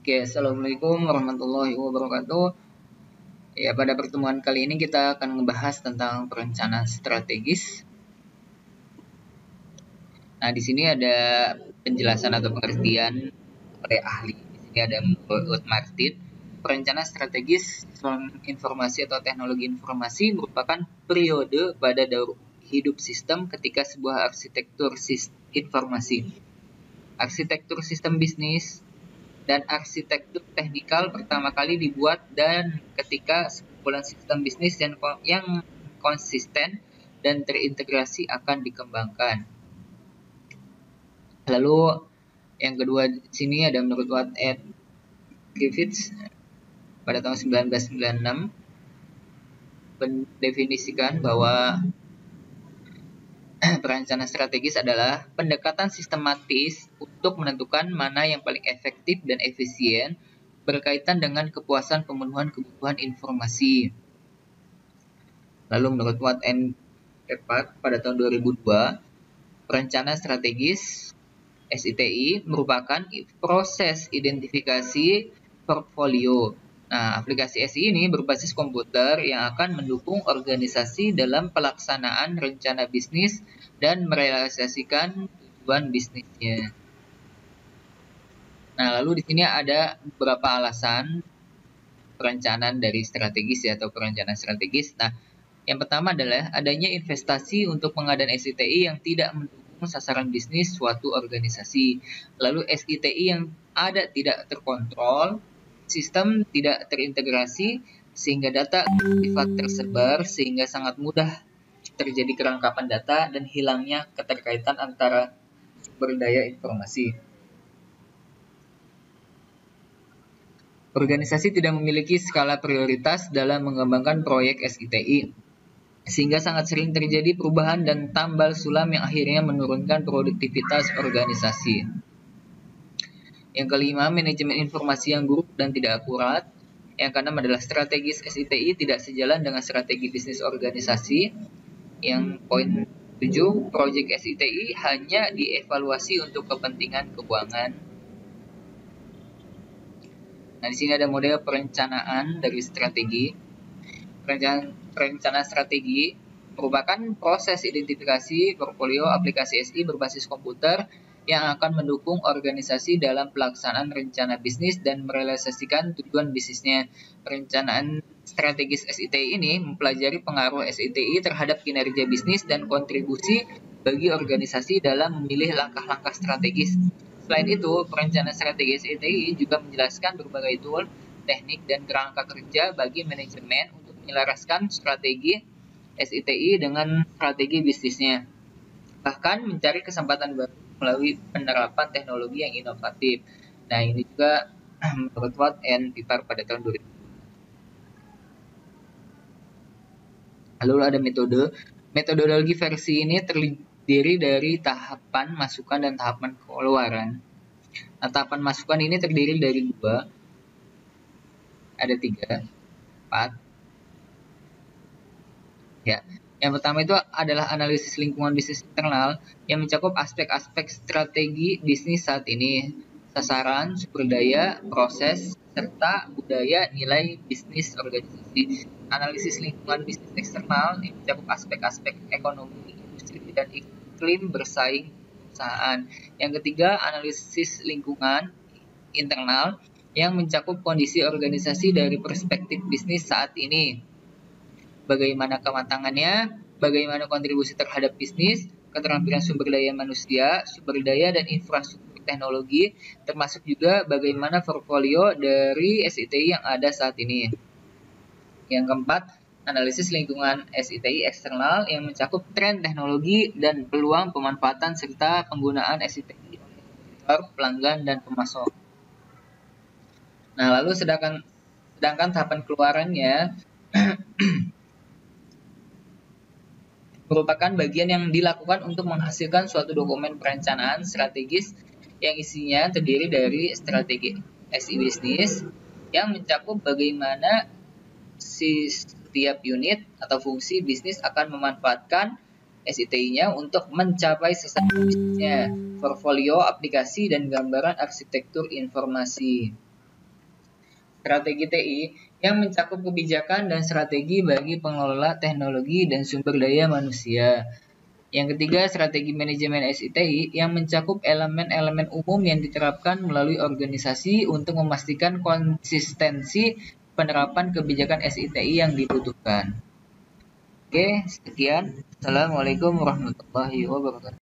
Oke, Assalamualaikum warahmatullahi wabarakatuh. Ya, pada pertemuan kali ini kita akan membahas tentang perencanaan strategis. Nah, di sini ada penjelasan atau pengertian oleh ahli. Di sini ada Wood Martin. Perencanaan strategis informasi atau teknologi informasi merupakan periode pada daur hidup sistem ketika sebuah arsitektur informasi, arsitektur sistem bisnis, dan arsitektur teknikal pertama kali dibuat dan ketika sekumpulan sistem bisnis yang konsisten dan terintegrasi akan dikembangkan. Lalu yang kedua di sini ada menurut Watt et Griffiths pada tahun 1996 mendefinisikan bahwa perencanaan strategis adalah pendekatan sistematis untuk menentukan mana yang paling efektif dan efisien berkaitan dengan kepuasan pemenuhan kebutuhan informasi. Lalu menurut Watt and Shepard pada tahun 2002, perencanaan strategis SITI merupakan proses identifikasi portfolio. Nah, aplikasi SI ini berbasis komputer yang akan mendukung organisasi dalam pelaksanaan rencana bisnis dan merealisasikan tujuan bisnisnya. Nah, lalu di sini ada beberapa alasan perencanaan dari strategis atau perencanaan strategis. Nah, yang pertama adalah adanya investasi untuk pengadaan SITI yang tidak mendukung sasaran bisnis suatu organisasi. Lalu SITI yang ada tidak terkontrol, sistem tidak terintegrasi, sehingga data sifat tersebar, sehingga sangat mudah terjadi kerangkapan data dan hilangnya keterkaitan antara sumber daya informasi. Organisasi tidak memiliki skala prioritas dalam mengembangkan proyek SITI, sehingga sangat sering terjadi perubahan dan tambal sulam yang akhirnya menurunkan produktivitas organisasi. Yang kelima, manajemen informasi yang buruk dan tidak akurat. Yang keenam adalah strategis SITI tidak sejalan dengan strategi bisnis organisasi. Yang poin 7, proyek SITI hanya dievaluasi untuk kepentingan keuangan. Nah, di sini ada model perencanaan dari strategi. Perencanaan strategi merupakan proses identifikasi portfolio aplikasi SI berbasis komputer yang akan mendukung organisasi dalam pelaksanaan rencana bisnis dan merealisasikan tujuan bisnisnya. Perencanaan strategis SITI ini mempelajari pengaruh SITI terhadap kinerja bisnis dan kontribusi bagi organisasi dalam memilih langkah-langkah strategis. Selain itu, perencanaan strategi SITI juga menjelaskan berbagai tool, teknik, dan kerangka kerja bagi manajemen untuk menyelaraskan strategi SITI dengan strategi bisnisnya. Bahkan mencari kesempatan baru melalui penerapan teknologi yang inovatif. Nah, ini juga menurut Watt and Piper pada tahun 2000. Lalu ada metodologi versi ini terdiri dari tahapan masukan dan tahapan keluaran. Nah, tahapan masukan ini terdiri dari 2, ada 3, 4. Ya, yang pertama itu adalah analisis lingkungan bisnis internal yang mencakup aspek-aspek strategi bisnis saat ini, sasaran, sumber daya, proses, serta budaya nilai bisnis organisasi. Analisis lingkungan bisnis eksternal yang mencakup aspek-aspek ekonomi, industri, dan iklim bersaing perusahaan. Yang ketiga, analisis lingkungan internal yang mencakup kondisi organisasi dari perspektif bisnis saat ini. Bagaimana kematangannya, bagaimana kontribusi terhadap bisnis, keterampilan sumber daya manusia, sumber daya dan infrastruktur teknologi, termasuk juga bagaimana portfolio dari SITI yang ada saat ini. Yang keempat, analisis lingkungan SITI eksternal yang mencakup tren teknologi dan peluang pemanfaatan serta penggunaan SITI oleh pelanggan dan pemasok. Nah, lalu sedangkan tahapan keluarannya merupakan bagian yang dilakukan untuk menghasilkan suatu dokumen perencanaan strategis yang isinya terdiri dari strategi SI bisnis yang mencakup bagaimana setiap unit atau fungsi bisnis akan memanfaatkan SITI-nya untuk mencapai sasaran bisnisnya, portfolio, aplikasi, dan gambaran arsitektur informasi. strategi TI yang mencakup kebijakan dan strategi bagi pengelola teknologi dan sumber daya manusia. Yang ketiga, strategi manajemen SITI yang mencakup elemen-elemen umum yang diterapkan melalui organisasi untuk memastikan konsistensi penerapan kebijakan SITI yang dibutuhkan. Oke, sekian. Assalamualaikum warahmatullahi wabarakatuh.